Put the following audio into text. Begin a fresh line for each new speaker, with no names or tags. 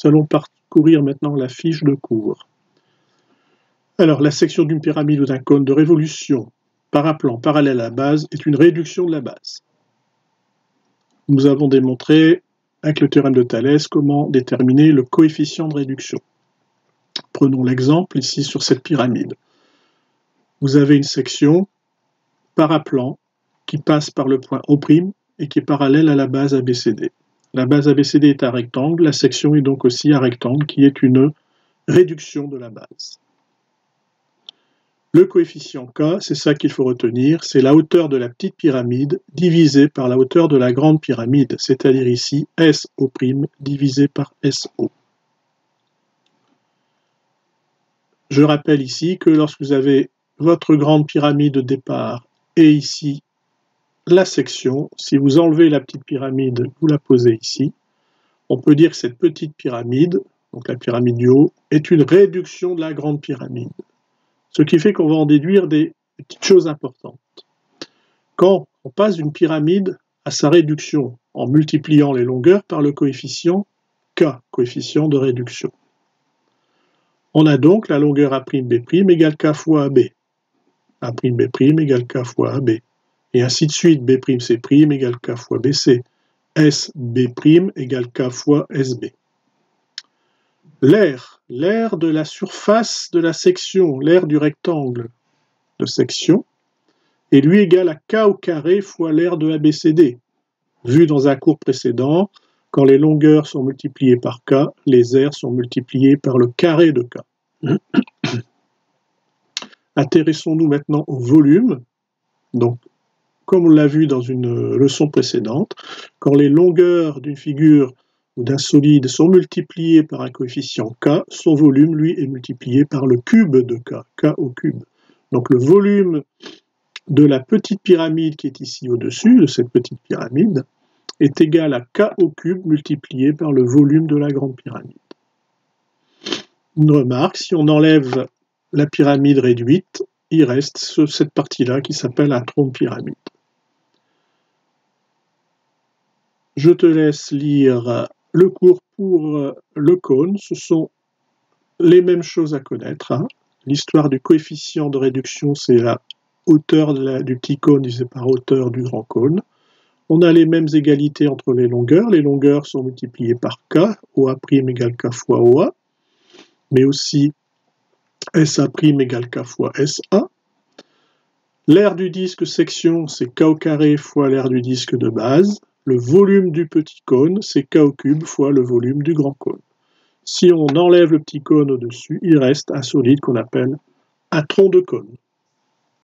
Nous allons parcourir maintenant la fiche de cours. Alors, la section d'une pyramide ou d'un cône de révolution par un plan parallèle à la base est une réduction de la base. Nous avons démontré, avec le théorème de Thalès, comment déterminer le coefficient de réduction. Prenons l'exemple ici sur cette pyramide. Vous avez une section paraplan qui passe par le point O' et qui est parallèle à la base ABCD. La base ABCD est un rectangle, la section est donc aussi un rectangle qui est une réduction de la base. Le coefficient K, c'est ça qu'il faut retenir, c'est la hauteur de la petite pyramide divisée par la hauteur de la grande pyramide, c'est-à-dire ici SO' divisé par SO. Je rappelle ici que lorsque vous avez votre grande pyramide de départ et ici la section, si vous enlevez la petite pyramide, vous la posez ici, on peut dire que cette petite pyramide, donc la pyramide du haut, est une réduction de la grande pyramide. Ce qui fait qu'on va en déduire des petites choses importantes. Quand on passe d'une pyramide à sa réduction en multipliant les longueurs par le coefficient K, coefficient de réduction. On a donc la longueur A'B' égale K fois AB. A'B' égale K fois AB. Et ainsi de suite, B'C' égale K fois BC. SB' égale K fois SB. L'aire de la surface de la section, l'aire du rectangle de section, est lui égal à K au carré fois l'aire de ABCD. Vu dans un cours précédent, quand les longueurs sont multipliées par K, les aires sont multipliées par le carré de K. Intéressons-nous maintenant au volume. Donc, comme on l'a vu dans une leçon précédente, quand les longueurs d'une figure ou d'un solide sont multipliées par un coefficient K, son volume, lui, est multiplié par le cube de K, K au cube. Donc le volume de la petite pyramide qui est ici au-dessus, de cette petite pyramide, est égal à K au cube multiplié par le volume de la grande pyramide. Une remarque, si on enlève la pyramide réduite, il reste cette partie-là qui s'appelle un tronc de pyramide. Je te laisse lire le cours pour le cône. Ce sont les mêmes choses à connaître. L'histoire du coefficient de réduction, c'est la hauteur du petit cône divisé par hauteur du grand cône. On a les mêmes égalités entre les longueurs. Les longueurs sont multipliées par K, OA' égale K fois OA, mais aussi SA' égale K fois SA. L'aire du disque section, c'est K au carré fois l'aire du disque de base. Le volume du petit cône, c'est K au cube fois le volume du grand cône. Si on enlève le petit cône au-dessus, il reste un solide qu'on appelle un tronc de cône.